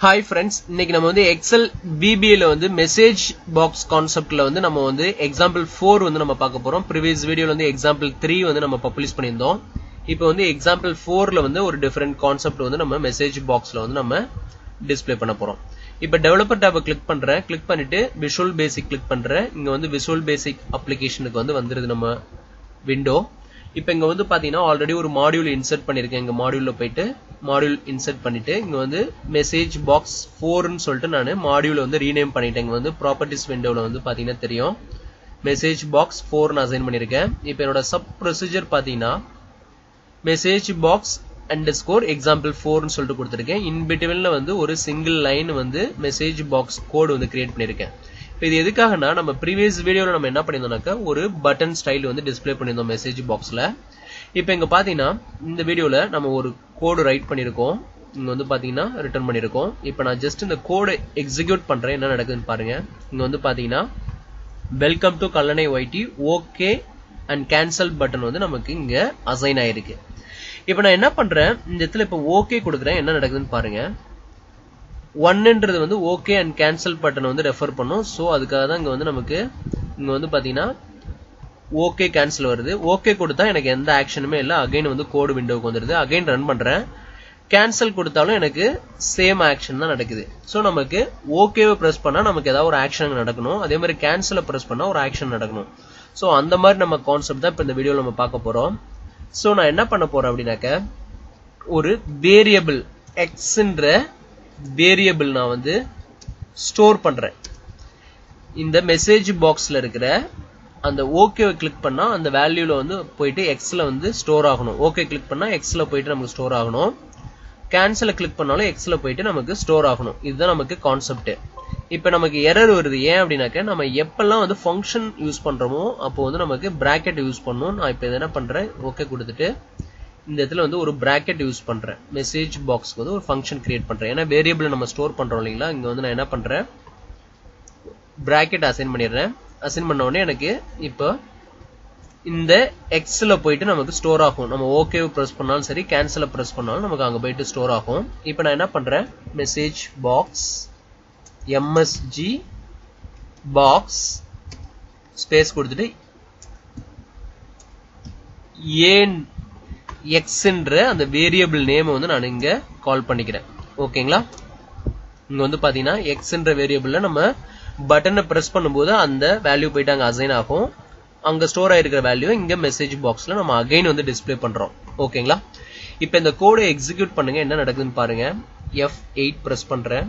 Hi friends, இன்னைக்கு நம்ம வந்து Excel VBA ல வந்து message box conceptல வந்து நம்ம வந்து example 4 வந்து நம்ம பார்க்க போறோம். previous videoல வந்து example 3 வந்து நம்ம publish பண்ணியிருந்தோம். இப்போ வந்து example 4 ல வந்து ஒரு different concept வந்து நம்ம message boxல வந்து நம்ம display பண்ண போறோம். இப்போ developer tab click பண்றேன். click பண்ணிட்டு visual basic click பண்றேன். இங்க வந்து visual basic applicationக்கு வந்து வந்துருது நம்ம window. இப்போ இங்க வந்து பாத்தீங்கன்னா ஆல்ரெடி ஒரு மாடியூல் இன்சர்ட் பண்ணிருக்கேன். இங்க மாடியூல்ல போயிட்டு மாடியூல் இன்சர்ட் பண்ணிட்டு இங்க வந்து மெசேஜ் பாக்ஸ் 4 ன்னு சொல்லிட்டு நான் மாடியூலை வந்து ரீநேம் பண்ணிட்டேன். இங்க வந்து ப்ராப்பர்ட்டிஸ் விண்டோல வந்து பாத்தீங்கன்னா தெரியும் மெசேஜ் பாக்ஸ் 4 ன்னு அசைன் பண்ணிருக்கேன். இப்போ என்னோட சப் ப்ரொசீஜர் பாத்தீங்கன்னா மெசேஜ் பாக்ஸ் அண்டர்ஸ்கோர் எக்ஸாம்பிள் 4 ன்னு சொல்லிட்டு கொடுத்திருக்கேன். இன் பிட்வீன்ல வந்து ஒரு சிங்கிள் லைன் வந்து மெசேஜ் பாக்ஸ் கோட் வந்து கிரியேட் பண்ணிருக்கேன். இது எதுக்காகனா நம்ம previous வீடியோல நம்ம என்ன பண்ணிருந்தோம்னாக்க ஒரு பட்டன் ஸ்டைல் வந்து டிஸ்ப்ளே பண்ணிருந்தோம் மெசேஜ் பாக்ஸ்ல. இப்போ இங்க பாத்தீங்கன்னா இந்த வீடியோல நம்ம ஒரு கோட் ரைட் பண்ணிருக்கோம். இங்க வந்து பாத்தீங்கன்னா ரிட்டர்ன் பண்ணிருக்கோம். இப்போ நான் ஜஸ்ட் இந்த கோட் எக்ஸிக்யூட் பண்றேன். என்ன நடக்குதுன்னு பாருங்க. இங்க வந்து பாத்தீங்கன்னா welcome to Kallanai YT okay and cancel button வந்து நமக்கு இங்க அசைன் ஆயிருக்கு. இப்போ நான் என்ன பண்றேன் இந்த இடத்துல இப்போ ஓகே கொடுக்குறேன். என்ன நடக்குதுன்னு பாருங்க. 1ன்றது வந்து ஓகே அண்ட் கேன்சல் பட்டன் வந்து ரெஃபர் பண்ணும். சோ அதுக்காக தான் இங்க வந்து நமக்கு இங்க வந்து பாத்தீங்கன்னா ஓகே கேன்சல் வருது. ஓகே கொடுத்தா எனக்கு எந்த ஆக்ஷனுமே இல்ல. அகைன் வந்து கோட் விண்டோக்கு வந்துருது. அகைன் ரன் பண்றேன். கேன்சல் கொடுத்தாலும் எனக்கு சேம் ஆக்ஷன் தான் நடக்குது. சோ நமக்கு ஓகேவை பிரஸ் பண்ணா நமக்கு ஏதாவது ஒரு ஆக்ஷன் நடக்கணும். அதே மாதிரி கேன்சலை பிரஸ் பண்ணா ஒரு ஆக்ஷன் நடக்கணும். சோ அந்த மாதிரி நம்ம கான்செப்ட் தான் இப்ப இந்த வீடியோல நம்ம பார்க்க போறோம். சோ நான் என்ன பண்ண போறேன் அப்படின்னாக்க ஒரு வேரியபிள் எக்ஸ்ன்ற வேரியபிள் நான் வந்து ஸ்டோர் பண்றேன். இந்த மெசேஜ் பாக்ஸ்ல இருக்கிற அந்த ஓகேவை கிளிக் பண்ணா அந்த வேல்யூல வந்து போயிட்டு எக்ஸ்ல வந்து ஸ்டோர் ஆகணும். ஓகே கிளிக் பண்ணா எக்ஸ்ல போயிட்டு நமக்கு ஸ்டோர் ஆகணும். கேன்சலை கிளிக் பண்ணாலும் எக்ஸ்ல போயிட்டு நமக்கு ஸ்டோர் ஆகணும். இதுதான் நமக்கு கான்செப்ட். இப்போ நமக்கு எரர் வருது. ஏன் அப்படின்னாக்க நம்ம எப்பெல்லாம் வந்து ஃபங்க்ஷன் யூஸ் பண்றோமோ அப்போ வந்து நமக்கு பிராக்கெட் யூஸ் பண்ணணும். நான் இப்போ என்ன பண்றேன் ஓகே கொடுத்துட்டு இந்த இடத்துல வந்து ஒரு பிராக்கெட் யூஸ் பண்றேன். மெசேஜ் பாக்ஸ்க்கு வந்து ஒரு ஃபங்க்ஷன் கிரியேட் பண்றேன். ஏன்னா வேரியபிள் நம்ம ஸ்டோர் பண்றோம் இல்லைங்களா. இங்க வந்து நான் என்ன பண்றேன் பிராக்கெட் அசைன் பண்ணிடுறேன். அசைன் பண்ண உடனே எனக்கு இப்போ இந்த எக்ஸ்ல போயிட்டு நமக்கு ஸ்டோர் ஆகும். நம்ம ஓகே பிரஸ் பண்ணாலும் சரி கேன்சலை பிரஸ் பண்ணாலும் நமக்கு அங்க போயிட்டு ஸ்டோர் ஆகும். இப்போ நான் என்ன பண்றேன் message box MSG box space கொடுத்துட்டு ஏன் எக்ஸ்ன்ற அந்த வேரியபிள் நேம் வந்து நான் இங்க கால் பண்ணிக்கிறேன். ஓகேங்களா. இங்க வந்து பாத்தீங்கன்னா எக்ஸ்ன்ற வேரியபிள்ல நம்ம பட்டனை பிரஸ் பண்ணும்போது அந்த வேல்யூ போயிட்டு அங்க அசைன் ஆகும். அங்க ஸ்டோர் ஆயிருக்கிற வேல்யூ இங்க மெசேஜ் பாக்ஸ்ல நம்ம அகைன் வந்து டிஸ்ப்ளே பண்றோம். ஓகேங்களா. இப்போ இந்த கோடை எக்ஸிக்யூட் பண்ணுங்க. என்ன நடக்குதுன்னு பாருங்க. F8 பிரஸ் பண்றேன்.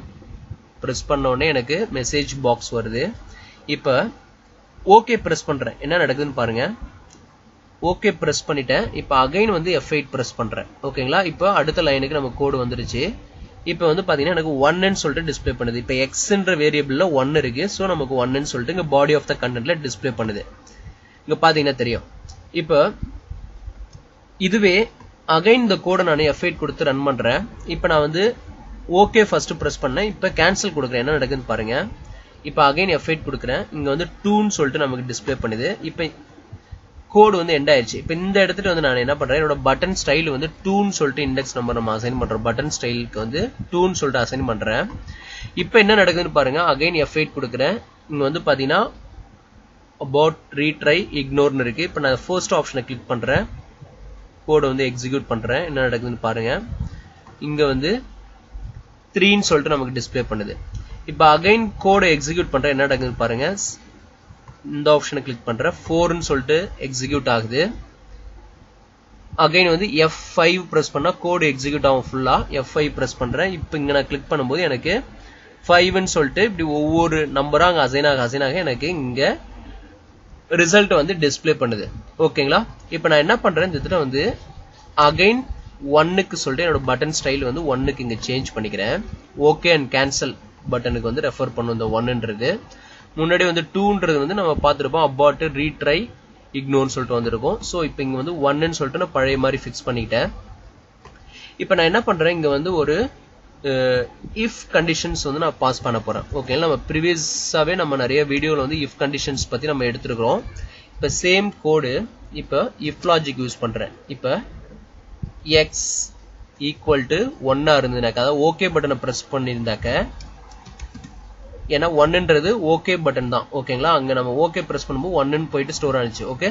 பிரஸ் பண்ண உடனே எனக்கு மெசேஜ் பாக்ஸ் வருது. இப்போ ஓகே பிரஸ் பண்றேன். என்ன நடக்குதுன்னு பாருங்க. ஓகே பிரஸ் பண்ணிட்டேன். இப்போ அகைன் வந்து F8 பிரஸ் பண்றேன். ஓகேங்களா. இப்போ அடுத்த லைனுக்கு நம்ம கோடு வந்துருச்சு. இப்போ வந்து பாத்தீங்கன்னா எனக்கு 1 ன்னு சொல்லிட்டு டிஸ்ப்ளே பண்ணுது. இப்போ எக்ஸ்ன்ற வேரியபிள்ல 1 இருக்கு. சோ நமக்கு 1 ன்னு சொல்லிட்டு இங்க பாடி ஆஃப் த கண்டென்ட்ல டிஸ்ப்ளே பண்ணுது. இங்க பாத்தீங்கன்னா தெரியும். இப்போ இதுவே அகைன் இந்த கோடை நான் F8 கொடுத்து ரன் பண்றேன். இப்போ நான் வந்து ஓகே ஃபர்ஸ்ட் பிரஸ் பண்ணேன். இப்போ கேன்சல் கொடுக்குறேன். என்ன நடக்குதுன்னு பாருங்க. இப்போ அகைன் F8 கொடுக்குறேன். இங்க வந்து 2 ன்னு சொல்லிட்டு நமக்கு டிஸ்ப்ளே பண்ணுது. இப்போ கோடு வந்து எண்ட் ஆயிடுச்சு. இப்போ இந்த இடத்துல வந்து நான் என்ன பண்றேன் என்னோட பட்டன் ஸ்டைல் வந்து 2 ன்னு சொல்லிட்டு இண்டெக்ஸ் நம்பர் நம்ம அசைன் பண்றோம். பட்டன் ஸ்டைலுக்கு வந்து 2 ன்னு சொல்லிட்டு அசைன் பண்றேன். இப்போ என்ன நடக்குதுன்னு பாருங்க. அகைன் F8 கொடுக்குறேன். இங்க வந்து பாத்தீங்கன்னா about retry ignore ன்னு இருக்கு. இப்போ நான் ஃபர்ஸ்ட் ஆப்ஷனை கிளிக் பண்றேன். கோட் வந்து எக்ஸிக்யூட் பண்றேன். என்ன நடக்குதுன்னு பாருங்க. இங்க வந்து 3 ன்னு சொல்லிட்டு நமக்கு டிஸ்ப்ளே பண்ணுது. இப்போ அகைன் கோட் எக்ஸிக்யூட் பண்றேன். என்ன நடக்குதுன்னு பாருங்க. இந்த ஆப்ஷனை கிளிக் பண்றேன். 4 ன்னு சொல்லிட்டு எக்ஸிக்யூட் ஆகுது. அகைன் வந்து F5 பிரஸ் பண்ணா கோட் எக்ஸிக்யூட் ஆகும் ஃபுல்லா. F5 பிரஸ் பண்றேன். இப்போ இங்க நான் கிளிக் பண்ணும்போது எனக்கு 5 ன்னு சொல்லிட்டு இப்படி ஒவ்வொரு நம்பரா அங்க அசைன் ஆக எனக்கு இங்க ரிசல்ட் வந்து டிஸ்ப்ளே பண்ணுது. ஓகேங்களா. இப்போ நான் என்ன பண்றேன் இந்த இடத்துல வந்து அகைன் 1க்கு சொல்லிட்டு என்னோட பட்டன் ஸ்டைல் வந்து 1க்கு இங்க சேஞ்ச் பண்ணிக்கிறேன். ஓகே அண்ட் கேன்சல் பட்டனுக்கு வந்து ரெஃபர் பண்ணும் இந்த 1ன்றது. முன்னாடி வந்து 2ன்றது வந்து நம்ம பார்த்திருப்போம் about retry ignore சொல்லிட்டு வந்திருக்கும். சோ இப்போ இங்க வந்து 1 ன்னு சொல்லிட்டு நான் பழைய மாதிரி ஃபிக்ஸ் பண்ணிட்டேன். இப்போ நான் என்ன பண்றேன் இங்க வந்து ஒரு if conditions வந்து நான் பாஸ் பண்ண போறேன். ஓகேங்களா. நம்ம ப்ரீவியஸாவே நம்ம நிறைய வீடியோல வந்து if conditions பத்தி நம்ம எடுத்துக்கிறோம். இப்போ சேம் கோடு இப்போ if logic யூஸ் பண்றேன். இப்போ x equal to 1 இருந்ததுனாக்க அதாவது ஓகே பட்டனை பிரஸ் பண்ணியிருந்தாக்க ஏன்னா 1ன்றது ஓகே பட்டன் தான் ஓகேங்களா அங்க நம்ம ஓகே பிரஸ் பண்ணும்போது 1 ன்னு போயிட்டு ஸ்டோர் ஆனிச்சு ஓகே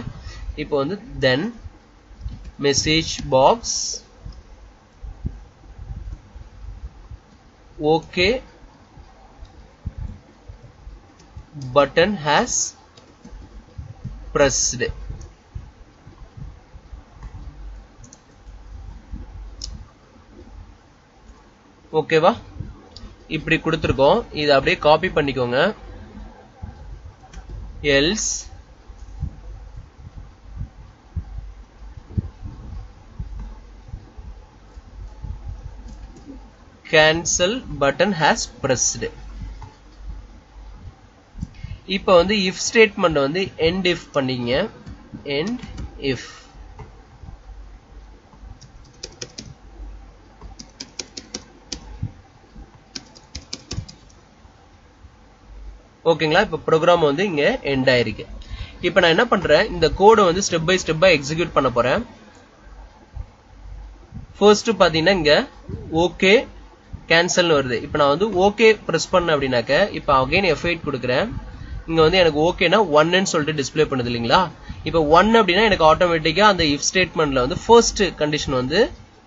இப்போ வந்து then message box okay button has pressed ஓகேவா இப்படி கொடுத்திருக்கோம் இத அப்படியே காப்பி பண்ணிக்கோங்க else cancel button has pressed இப்போ வந்து if statement வந்து end if பண்ணீங்க end if ஓகேங்களா இப்போ ப்ரோக்ராம் வந்து இங்க எண்ட் ஆயிருக்கு இப்போ நான் என்ன பண்றேன் இந்த கோட் வந்து ஸ்டெப் பை ஸ்டெப்பா எக்ஸிக்யூட் பண்ண போறேன் ஃபர்ஸ்ட் பாத்தீங்கன்னா இங்க ஓகே கேன்சல் வருது இப்போ நான் வந்து ஓகே பிரஸ் பண்ண அப்படினாக்க இப்போ அகைன் F8 கொடுக்கிறேன் இங்க வந்து எனக்கு ஓகேனா 1 ன்னு சொல்லிட்டு டிஸ்ப்ளே பண்ணுது இல்லீங்களா இப்போ 1 அப்படினா எனக்கு ஆட்டோமேட்டிக்கா அந்த if ஸ்டேட்மென்ட்ல வந்து ஃபர்ஸ்ட் கண்டிஷன் வந்து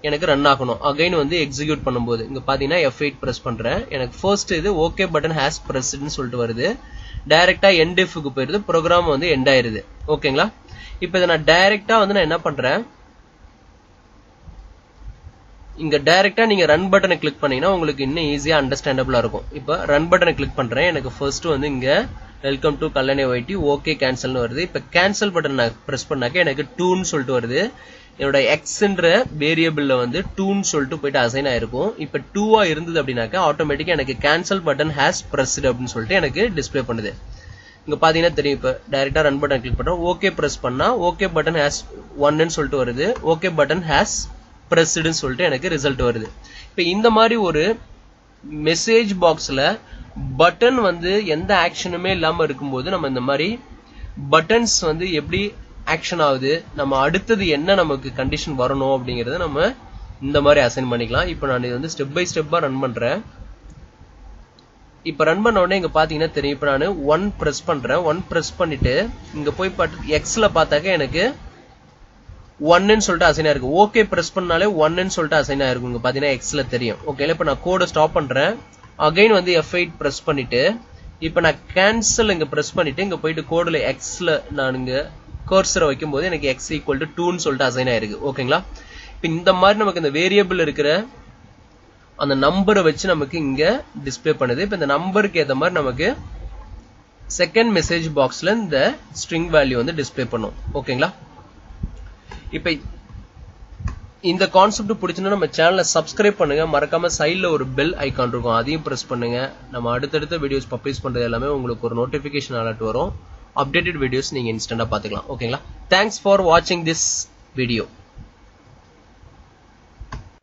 எனக்கு ரன் ஆகணும் அகைன் வந்து எக்ஸிக்யூட் பண்ணும்போது இங்க பாத்தீங்கன்னா F8 பிரஸ் பண்றேன் எனக்கு ஃபர்ஸ்ட் இது ஓகே பட்டன் ஹஸ் பிரஸ்ட் ன்னு சொல்லிட்டு வருது டைரக்டா end if க்கு போயிருது ப்ரோகிராம் வந்து எண்ட் ஆயிருது ஓகேங்களா இப்போ இத நான் டைரக்டா வந்து நான் என்ன பண்றேன் இங்க டைரக்டா நீங்க ரன் பட்டனை கிளிக் பண்ணீங்கன்னா உங்களுக்கு இன்னும் ஈஸியா அண்டர்ஸ்டாண்டபிளா இருக்கும் இப்போ ரன் பட்டனை கிளிக் பண்றேன் எனக்கு ஃபர்ஸ்ட் வந்து இங்க வெல்கம் டு கல்லணை வைட்டி ஓகே கேன்சல்னு வருது இப்போ கேன்சல் பட்டன் நான் பிரஸ் பண்ணாக்க எனக்கு 2 ன்னு சொல்லிட்டு வருது என்னோட xன்ற வேரியபிள்ல வந்து 2 ன்னு சொல்லிட்டு போயிட்டு அசைன் ஆயிருக்கும் இப்போ 2 இருந்தது அப்படினாக்க ஆட்டோமேட்டிக்கா எனக்கு கேன்சல் பட்டன் ஹஸ் பிரஸ்ட் அப்படினு சொல்லிட்டு எனக்கு டிஸ்ப்ளே பண்ணுது இங்க பாத்தீங்கன்னா தெரியும் இப்போ டைரக்டா ரன் பட்டன் கிளிக் பண்றோம் ஓகே பிரஸ் பண்ணா ஓகே பட்டன் ஹஸ் 1 ன்னு சொல்லிட்டு வருது ஓகே பட்டன் ஹஸ் பிரஸ்ட் ன்னு சொல்லிட்டு எனக்கு ரிசல்ட் வருது இப்போ இந்த மாதிரி ஒரு மெசேஜ் பாக்ஸ்ல பட்டன் வந்து எந்த ஆக்ஷனுமே இல்லாம இருக்கும்போது நம்ம இந்த மாதிரி பட்டன்ஸ் வந்து எப்படி ஆக்ஷன் ஆகுது நம்ம அடுத்தது என்ன நமக்கு கண்டிஷன் வரணும் அப்படிங்கறத நம்ம இந்த மாதிரி அசைன் பண்ணிக்கலாம் இப்போ நான் இது வந்து ஸ்டெப் பை ஸ்டெப்பா ரன் பண்றேன் இப்போ ரன் பண்ண உடனே இங்க பாத்தீங்கன்னா தெரியும் இப்போ நான் 1 பிரஸ் பண்றேன் 1 பிரஸ் பண்ணிட்டு இங்க போய் எக்ஸ்ல பார்த்தாக்க எனக்கு 1 ன்னு சொல்லிட்டு அசைன் ஆயிருக்கு ஓகே பிரஸ் பண்ணாலே 1 ன்னு சொல்லிட்டு அசைன் ஆயிருக்கு இங்க பாத்தீங்கன்னா எக்ஸ்ல தெரியும் ஓகேல இப்போ நான் கோட ஸ்டாப் பண்றேன் அகைன் வந்து F8 பிரஸ் பண்ணிட்டு இப்போ நான் கேன்சல் இங்க பிரஸ் பண்ணிட்டு இங்க போயிட்டு கோட்ல எக்ஸ்ல நான் இங்க கர்சரை வைக்கும்போது எனக்கு x = 2 ன்னு சொல்லிட்டு அசைன் ஆயிருக்கு ஓகேங்களா இப்போ இந்த மாதிரி நமக்கு இந்த வேரியபிள் இருக்கிற அந்த நம்பரை வச்சு நமக்கு இங்க டிஸ்ப்ளே பண்ணுது இப்போ இந்த நம்பருக்கு ஏத்த மாதிரி நமக்கு செகண்ட் மெசேஜ் பாக்ஸ்ல இந்த ஸ்ட்ரிங் வேல்யூ வந்து டிஸ்ப்ளே பண்ணும் ஓகேங்களா இப்போ இந்த கான்செப்ட் பிடிச்சினா நம்ம சேனலை சப்ஸ்கிரைப் பண்ணுங்க மறக்காம சைடுல ஒரு பெல் ஐகான் இருக்கும் அதையும் பிரஸ் பண்ணுங்க நம்ம அடுத்தடுத்த வீடியோஸ் பப்ளிஷ் பண்றது எல்லாமே உங்களுக்கு ஒரு நோட்டிபிகேஷன் அலர்ட் வரும் அப்டேட்டட் வீடியோஸ் நீங்க இன்ஸ்டன்ட்டா பாத்துக்கலாம் ஓகேங்களா தேங்க்ஸ் ஃபார் வாட்சிங் திஸ் வீடியோ